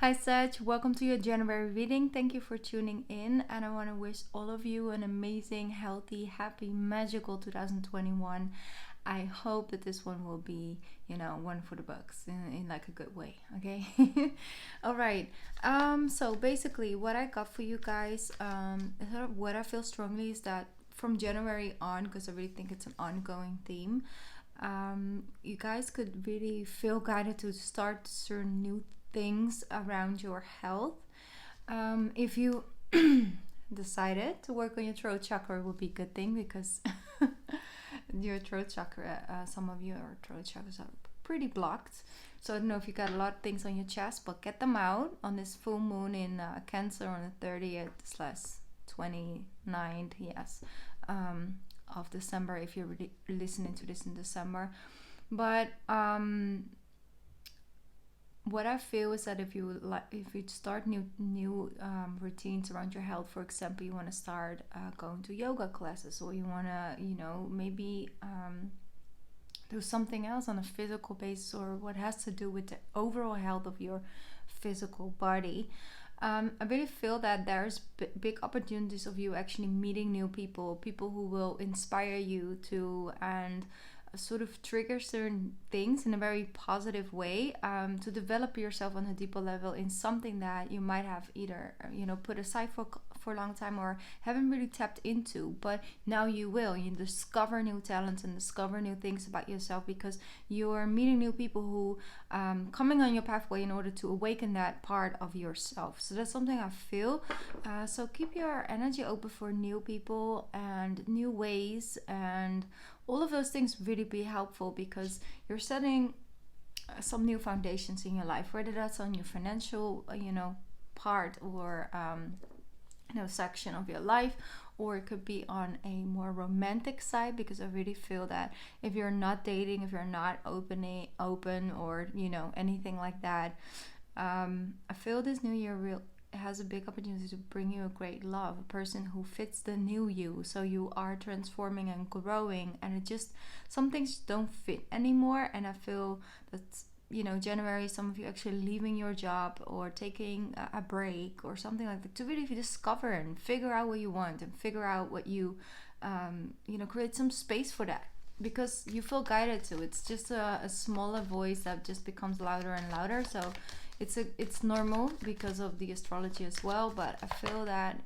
Hi Sag, welcome to your January reading. Thank you for tuning in, and I want to wish all of you an amazing, healthy, happy, magical 2021. I hope that this one will be, one for the books in like a good way, okay? All right. So basically what I got for you guys, what I feel strongly is that from January on, because I really think it's an ongoing theme, you guys could really feel guided to start certain new things around your health. If you decided to work on your throat chakra, it would be a good thing because your throat chakra, some of your throat chakras are pretty blocked. So I don't know if you got a lot of things on your chest, but get them out on this full moon in Cancer on the 30th/29th, yes, of December, if you're really listening to this in December. But what I feel is that if you start new routines around your health, for example, you want to start going to yoga classes, or you want to maybe do something else on a physical basis, or what has to do with the overall health of your physical body. I really feel that there's big opportunities of you actually meeting new people who will inspire you to and sort of trigger certain things in a very positive way, to develop yourself on a deeper level in something that you might have either put aside for a long time or haven't really tapped into, but now you will. You discover new talents and discover new things about yourself because you're meeting new people who coming on your pathway in order to awaken that part of yourself. So that's something I feel. So keep your energy open for new people and new ways, and all of those things really be helpful because you're setting some new foundations in your life, whether that's on your financial part or section of your life, or it could be on a more romantic side, because I really feel that if you're not dating, if you're not open or anything like that, I feel this new year has a big opportunity to bring you a great love, a person who fits the new you. So you are transforming and growing, and it just, some things don't fit anymore. And I feel that January, some of you actually leaving your job or taking a break or something like that, to really discover and figure out what you want and figure out what you create some space for that, because you feel guided to. It's just a smaller voice that just becomes louder and louder. So it's normal because of the astrology as well, but I feel that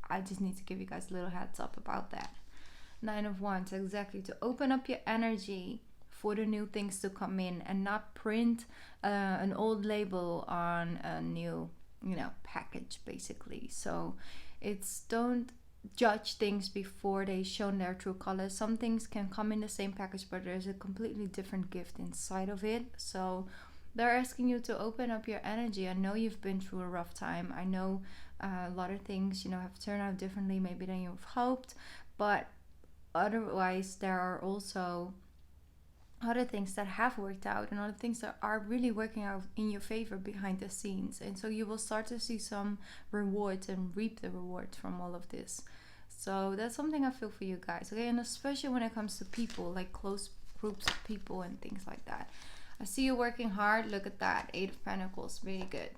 I just need to give you guys a little heads up about that. 9 of Wands, exactly, to open up your energy for the new things to come in and not print an old label on a new package, basically. So don't judge things before they shown their true colors. Some things can come in the same package, but there's a completely different gift inside of it. So they're asking you to open up your energy. I know you've been through a rough time. I know a lot of things have turned out differently maybe than you've hoped, but otherwise there are also other things that have worked out and other things that are really working out in your favor behind the scenes. And so you will start to see some rewards and reap the rewards from all of this. So that's something I feel for you guys, okay? And especially when it comes to people, like close groups of people and things like that. I see you working hard. Look at that. 8 of Pentacles. Really good.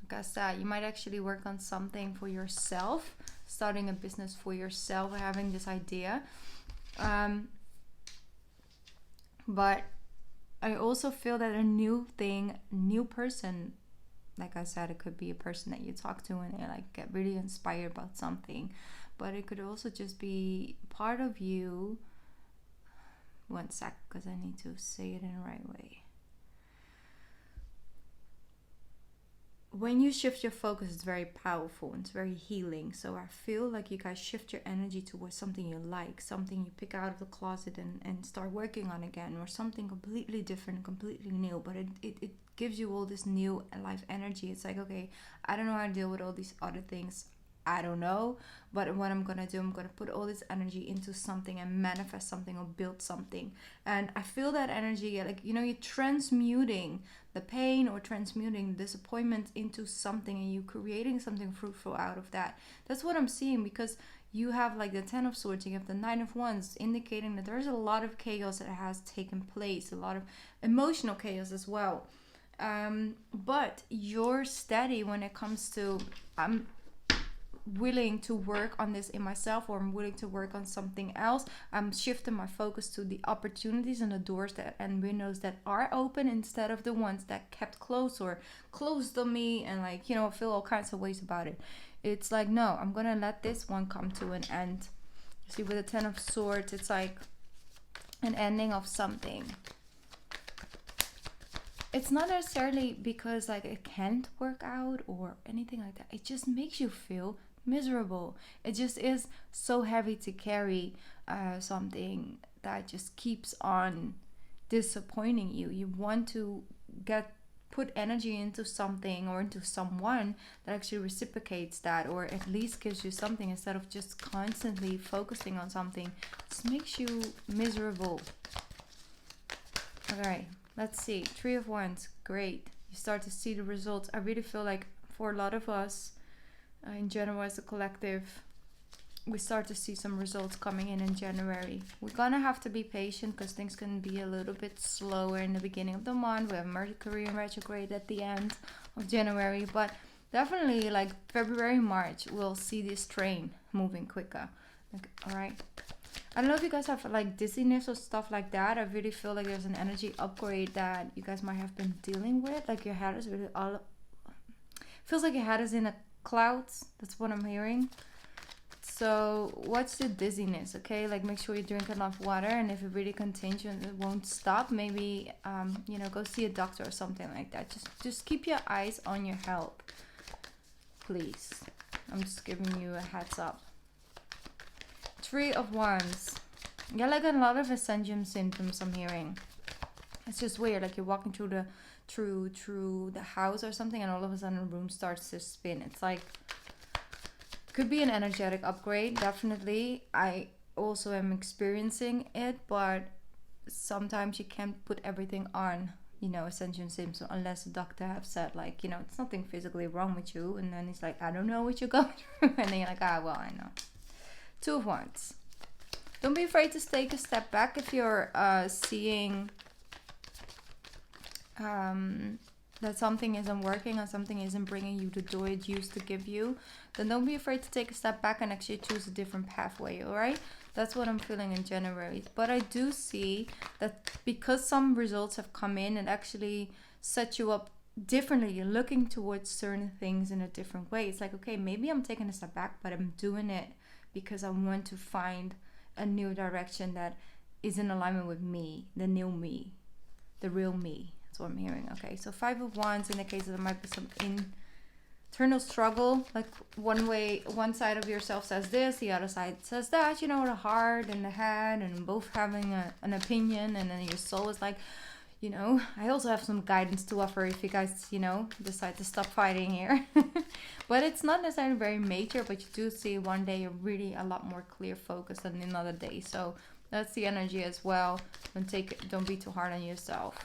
Like I said, you might actually work on something for yourself, starting a business for yourself, having this idea. But I also feel that a new person, like I said, it could be a person that you talk to and they get really inspired about something. But it could also just be part of you. One sec, because I need to say it in the right way. When you shift your focus, it's very powerful and it's very healing. So I feel like you guys shift your energy towards something you like, something you pick out of the closet and start working on again, or something completely different, completely new. But it gives you all this new life energy. It's like, okay, I don't know how to deal with all these other things. I don't know, but what I'm gonna do, I'm gonna put all this energy into something and manifest something or build something. And I feel that energy, like you're transmuting the pain or transmuting disappointment into something, and you creating something fruitful out of that. That's what I'm seeing, because you have the 10 of Swords, you have the 9 of Wands, indicating that there's a lot of chaos that has taken place, a lot of emotional chaos as well. But you're steady when it comes to, I'm willing to work on this in myself, or I'm willing to work on something else. I'm shifting my focus to the opportunities and the doors that and windows that are open, instead of the ones that kept closed or closed on me, and like, you know, I feel all kinds of ways about it. It's like, no, I'm gonna let this one come to an end. See, with the Ten of Swords, it's like an ending of something. It's not necessarily because like it can't work out or anything like that. It just makes you feel miserable. It just is so heavy to carry, something that just keeps on disappointing you. You want to put energy into something or into someone that actually reciprocates that, or at least gives you something, instead of just constantly focusing on something. It just makes you miserable. Alright, let's see. Three of Wands, great. You start to see the results. I really feel like for a lot of us, in general as a collective, we start to see some results coming in January. We're gonna have to be patient because things can be a little bit slower in the beginning of the month. We have Mercury in retrograde at the end of January, but definitely like February, March, we'll see this train moving quicker. Okay, all right. I don't know if you guys have like dizziness or stuff like that. I really feel like there's an energy upgrade that you guys might have been dealing with. Like your head is really feels like your head is in a clouds. That's what I'm hearing. So what's the dizziness? Okay, like make sure you drink enough water, and if it really continues and it won't stop, maybe you know, go see a doctor or something like that. Just keep your eyes on your health, please. I'm just giving you a heads up. Three of Wands. Yeah, like a lot of ascension symptoms I'm hearing. It's just weird, like you're walking through the house or something, and all of a sudden the room starts to spin. It's like, could be an energetic upgrade, definitely. I also am experiencing it, but sometimes you can't put everything on, you know, ascension symptoms, unless the doctor have said like, you know, it's nothing physically wrong with you, and then he's like, I don't know what you're going through, and then you're like, ah, well, I know. Two of Wands. Don't be afraid to take a step back if you're seeing that something isn't working or something isn't bringing you the joy it used to give you. Then don't be afraid to take a step back and actually choose a different pathway, alright? That's what I'm feeling in January. But I do see that because some results have come in, and actually set you up differently. You're looking towards certain things in a different way. It's like, okay, maybe I'm taking a step back, but I'm doing it because I want to find a new direction that is in alignment with me, the new me, the real me. That's what I'm hearing. Okay, so Five of Wands indicates that there might be some internal struggle. Like one side of yourself says this, the other side says that. You know, the heart and the head, and both having an opinion, and then your soul is like, you know, I also have some guidance to offer if you guys, you know, decide to stop fighting here. But it's not necessarily very major, but you do see one day you're really a lot more clear focus than another day. So that's the energy as well. Don't be too hard on yourself.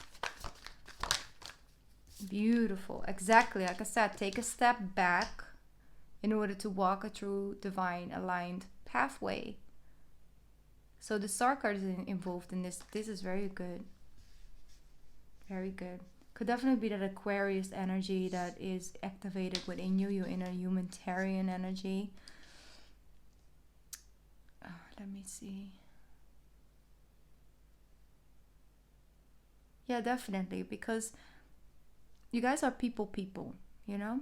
Beautiful. Exactly. Like I said, take a step back in order to walk a true divine aligned pathway. So the Star card is involved in this. This is very good. Very good. Could definitely be that Aquarius energy that is activated within you, your inner humanitarian energy. Let me see. Yeah, definitely, because you guys are people, you know?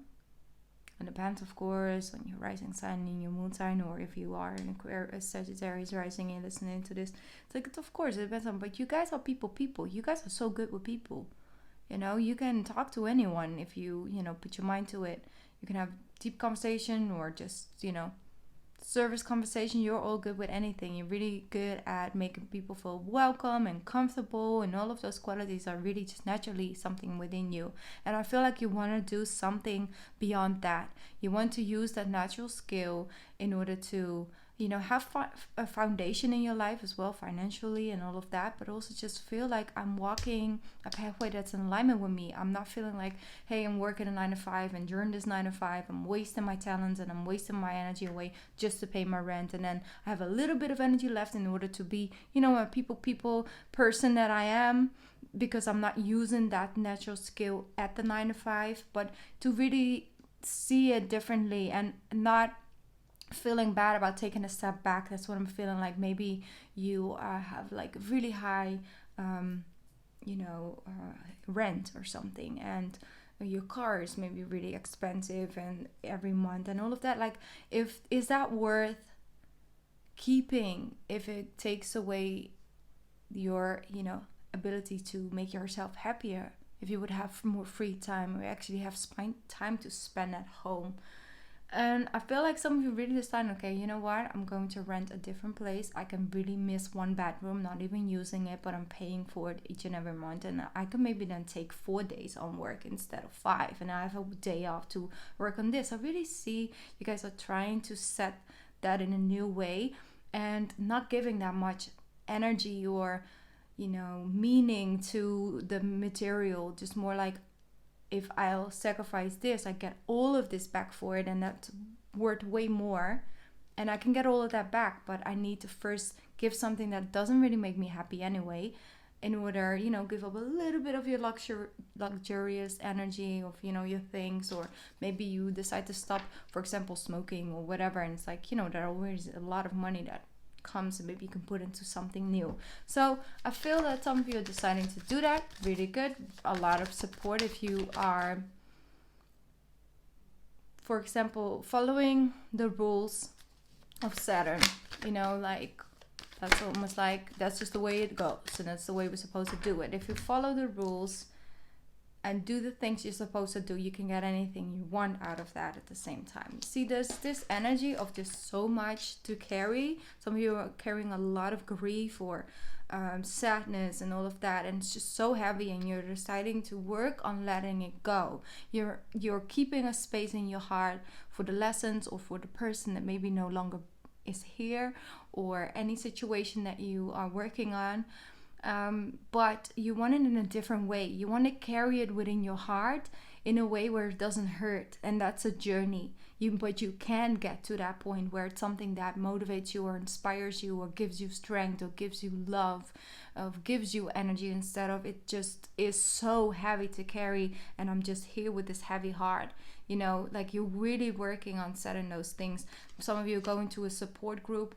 It depends, of course, on your rising sign and your moon sign, or if you are an Aquarius, Sagittarius rising and listening to this. It's like, of course, it depends on, but you guys are people. You guys are so good with people. You know, you can talk to anyone if you know, put your mind to it. You can have deep conversation or just, you know, service conversation. You're all good with anything. You're really good at making people feel welcome and comfortable, and all of those qualities are really just naturally something within you. And I feel like you want to do something beyond that. You want to use that natural skill in order to, you know, have a foundation in your life as well, financially and all of that, but also just feel like I'm walking a pathway that's in alignment with me. I'm not feeling like, hey, I'm working a 9 to 5, and during this 9 to 5 I'm wasting my talents and I'm wasting my energy away just to pay my rent, and then I have a little bit of energy left in order to be, you know, a people person that I am. because I'm not using that natural skill at the 9 to 5, but to really see it differently and not feeling bad about taking a step back. That's what I'm feeling like. Maybe you have like really high rent or something, and your car is maybe really expensive and every month and all of that. Like, is that worth keeping if it takes away your ability to make yourself happier? If you would have more free time or actually have time to spend at home. And I feel like some of you really decide, okay, you know what, I'm going to rent a different place. I can really miss one bedroom, not even using it, but I'm paying for it each and every month. And I can maybe then take 4 days on work instead of 5. And I have a day off to work on this. I really see you guys are trying to set that in a new way and not giving that much energy or, meaning to the material. Just more like, if I'll sacrifice this, I get all of this back for it, and that's worth way more. And I can get all of that back, but I need to first give something that doesn't really make me happy anyway, in order, give up a little bit of your luxurious energy of, your things. Or maybe you decide to stop, for example, smoking or whatever. And it's like, there are always a lot of money that comes and maybe you can put into something new. So I feel that some of you are deciding to do that. Really good. A lot of support if you are, for example, following the rules of Saturn. Like, that's almost like that's just the way it goes, and that's the way we're supposed to do it. If you follow the rules and do the things you're supposed to do, you can get anything you want out of that at the same time. See, there's this energy of just so much to carry. Some of you are carrying a lot of grief or sadness and all of that, and it's just so heavy, and you're deciding to work on letting it go. You're keeping a space in your heart for the lessons or for the person that maybe no longer is here, or any situation that you are working on. But you want it in a different way. You want to carry it within your heart in a way where it doesn't hurt, and that's a journey. But you can get to that point where it's something that motivates you or inspires you or gives you strength or gives you love, or gives you energy, instead of it just is so heavy to carry and I'm just here with this heavy heart. Like, you're really working on setting those things. Some of you go into a support group.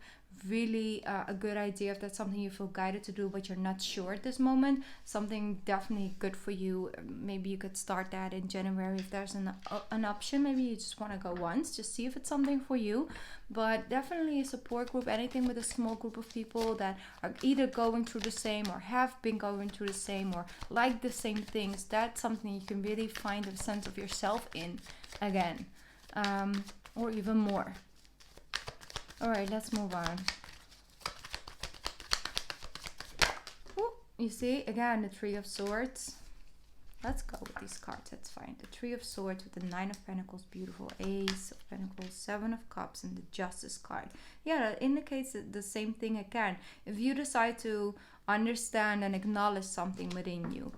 Really a good idea if that's something you feel guided to do, but you're not sure at this moment. Something definitely good for you. Maybe you could start that in January if there's an option. Maybe you just want to go once, just see if it's something for you. But definitely a support group, anything with a small group of people that are either going through the same or have been going through the same or like the same things. That's something you can really find a sense of yourself in again, or even more. All right, let's move on. Ooh, you see, again, the Three of Swords. Let's go with these cards, that's fine. The Three of Swords with the Nine of Pentacles, beautiful. Ace of Pentacles, Seven of Cups, and the Justice card. Yeah, that indicates the same thing again. If you decide to understand and acknowledge something within you,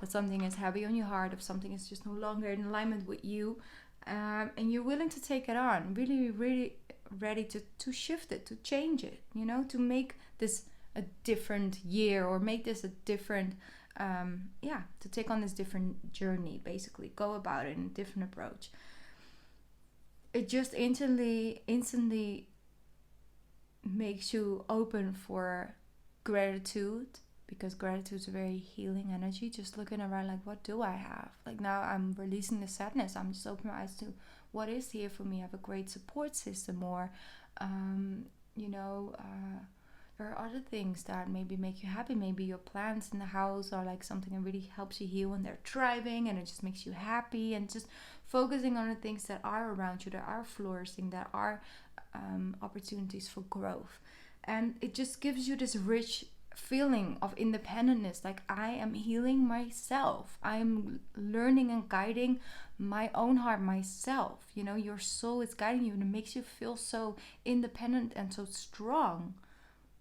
that something is heavy on your heart, if something is just no longer in alignment with you, and you're willing to take it on, really, really ready to shift it, to change it, to make this a different year, or make this a different to take on this different journey, basically go about it in a different approach. It just instantly makes you open for gratitude, because gratitude is a very healing energy. Just looking around, like, what do I have? Like, now I'm releasing the sadness. I'm just opening my eyes to what is here for me. I have a great support system, or there are other things that maybe make you happy. Maybe your plants in the house are like something that really helps you heal, and they're thriving, and it just makes you happy. And just focusing on the things that are around you, that are flourishing, that are opportunities for growth. And it just gives you this rich feeling of independence. Like, I am healing myself. I'm learning and guiding my own heart myself. Your soul is guiding you, and it makes you feel so independent and so strong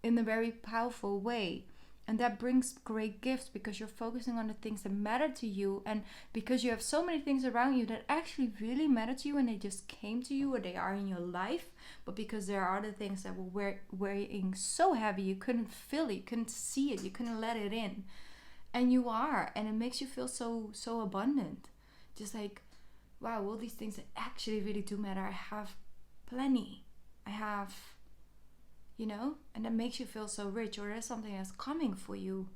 in a very powerful way. And that brings great gifts, because you're focusing on the things that matter to you, and because you have so many things around you that actually really matter to you, and they just came to you, or they are in your life. But because there are other things that were weighing so heavy, you couldn't feel it, you couldn't see it, you couldn't let it in. And you are, and it makes you feel so abundant. Just like, wow, all these things that actually really do matter. I have plenty. I have, and that makes you feel so rich. Or there's something that's coming for you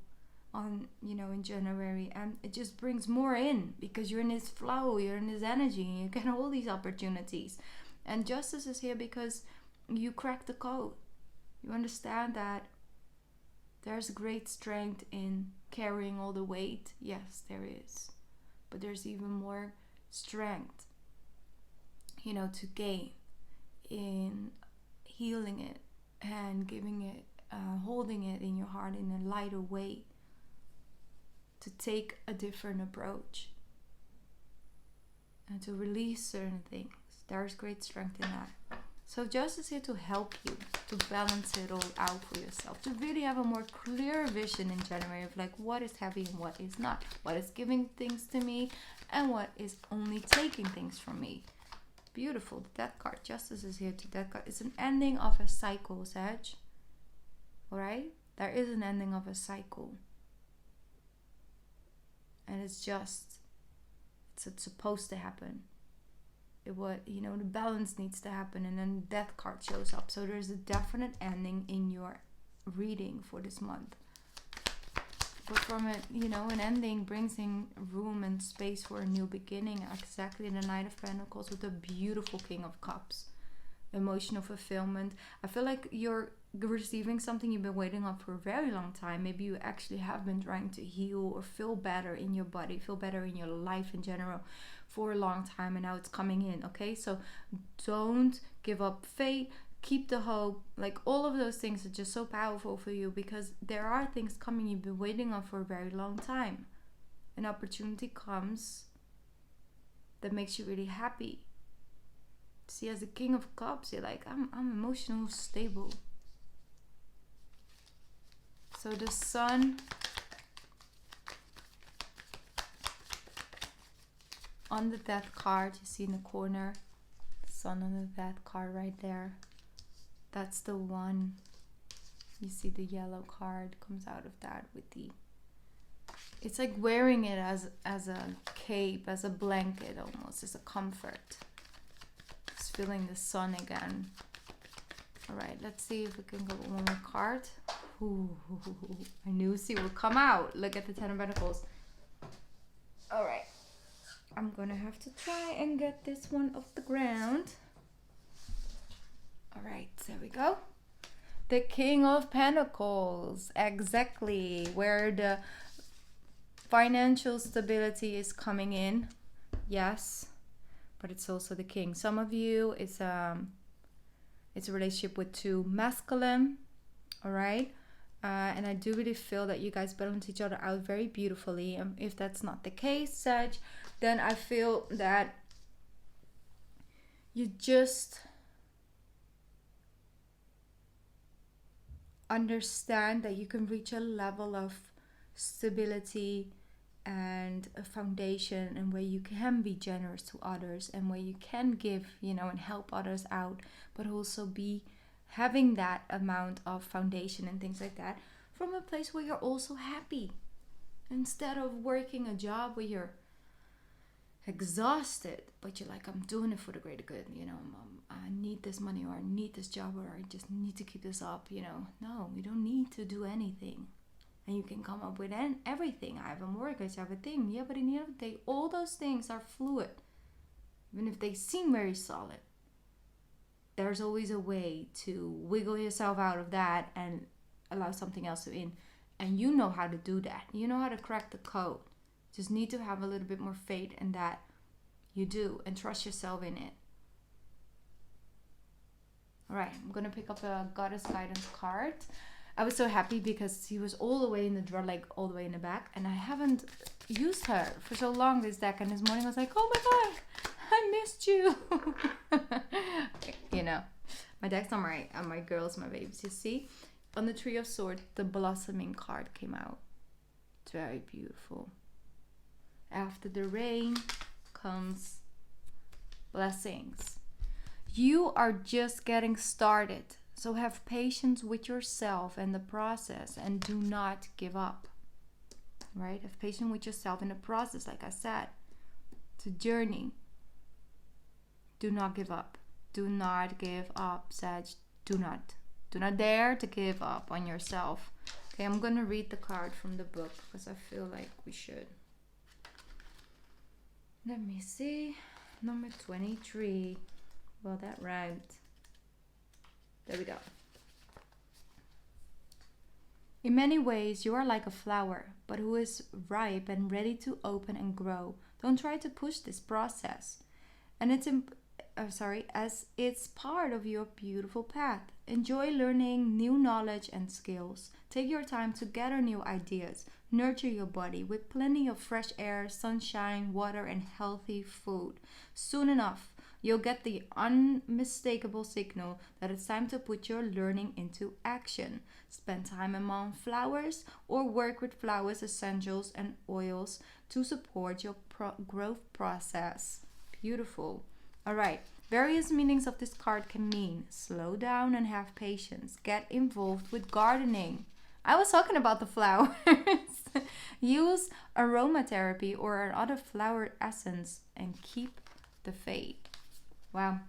on, in January, and it just brings more in because you're in this flow, you're in this energy, and you get all these opportunities. And justice is here because you crack the code. You understand that there's great strength in carrying all the weight. Yes, there is. But there's even more strength, to gain in healing it and giving it, holding it in your heart in a lighter way, to take a different approach and to release certain things. There's great strength in that. So justice is here to help you to balance it all out for yourself, to really have a more clear vision in January of like what is heavy and what is not, what is giving things to me and what is only taking things from me. Beautiful. That card, justice is here to that card. It's an ending of a cycle, Sag. Alright? There is an ending of a cycle. And it's supposed to happen. The balance needs to happen, and then death card shows up. So there's a definite ending in your reading for this month. But from it, an ending brings in room and space for a new beginning. Exactly the Knight of Pentacles with the beautiful King of Cups. Emotional fulfillment. I feel like you're receiving something you've been waiting on for a very long time. Maybe you actually have been trying to heal or feel better in your body, feel better in your life in general for a long time, and now it's coming in. Okay, so don't give up faith, keep the hope. Like, all of those things are just so powerful for you because there are things coming you've been waiting on for a very long time. An opportunity comes that makes you really happy. See, as the King of Cups, you're like, I'm emotionally stable. So the Sun on the Death card, you see in the corner, Sun on the Death card right there. That's the one. You see the yellow card comes out of that with the, it's like wearing it as a cape, as a blanket almost, as a comfort. Just feeling the sun again. All right, let's see if we can go one more card. Ooh, I knew C would come out. Look at the Ten of Pentacles. All right, I'm gonna have to try and get this one off the ground. All right, there we go. The King of Pentacles, exactly where the financial stability is coming in. Yes, but it's also the King. Some of you, it's a relationship with two masculine. All right. And I do really feel that you guys balance each other out very beautifully. And if that's not the case, Sag, then I feel that you just understand that you can reach a level of stability and a foundation, and where you can be generous to others, and where you can give, and help others out, but also be having that amount of foundation and things like that from a place where you're also happy, instead of working a job where you're exhausted, but you're like, I'm doing it for the greater good, I need this money, or I need this job, or I just need to keep this up, No, you don't need to do anything. And you can come up with everything. I have a mortgage, I have a thing. Yeah, but in the end of the day, all those things are fluid. Even if they seem very solid, there's always a way to wiggle yourself out of that and allow something else in. And you know how to do that. You know how to crack the code. Just need to have a little bit more faith in that you do, and trust yourself in it. All right, I'm going to pick up a Goddess Guidance card. I was so happy because he was all the way in the drawer, like all the way in the back. And I haven't used her for so long, this deck. And this morning I was like, oh my God, I missed you. My decks are my girls, my babies. You see, on the Tree of Swords, the Blossoming card came out. It's very beautiful. After the rain comes blessings. You are just getting started. So have patience with yourself and the process, and do not give up. right? Have patience with yourself in the process, like I said. It's a journey. Do not give up. Do not give up, Sag. Do not. Do not dare to give up on yourself. Okay, I'm going to read the card from the book because I feel like we should. Let me see. Number 23. Well, that rhymed. There we go. In many ways, you are like a flower, but who is ripe and ready to open and grow. Don't try to push this process. And as it's part of your beautiful path. Enjoy learning new knowledge and skills. Take your time to gather new ideas. Nurture your body with plenty of fresh air, sunshine, water, and healthy food. Soon enough, you'll get the unmistakable signal that it's time to put your learning into action. Spend time among flowers or work with flowers, essentials, and oils to support your growth process. Beautiful. All right. Various meanings of this card can mean slow down and have patience. Get involved with gardening. I was talking about the flowers. Use aromatherapy or another flower essence and keep the faith. Wow,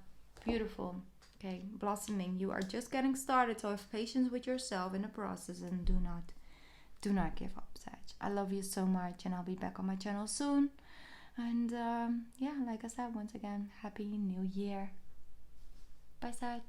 beautiful. Okay, blossoming. You are just getting started, so have patience with yourself in the process and do not give up, Sag. I love you so much, and I'll be back on my channel soon. And yeah, like I said, once again, Happy New Year. Bye, Sag.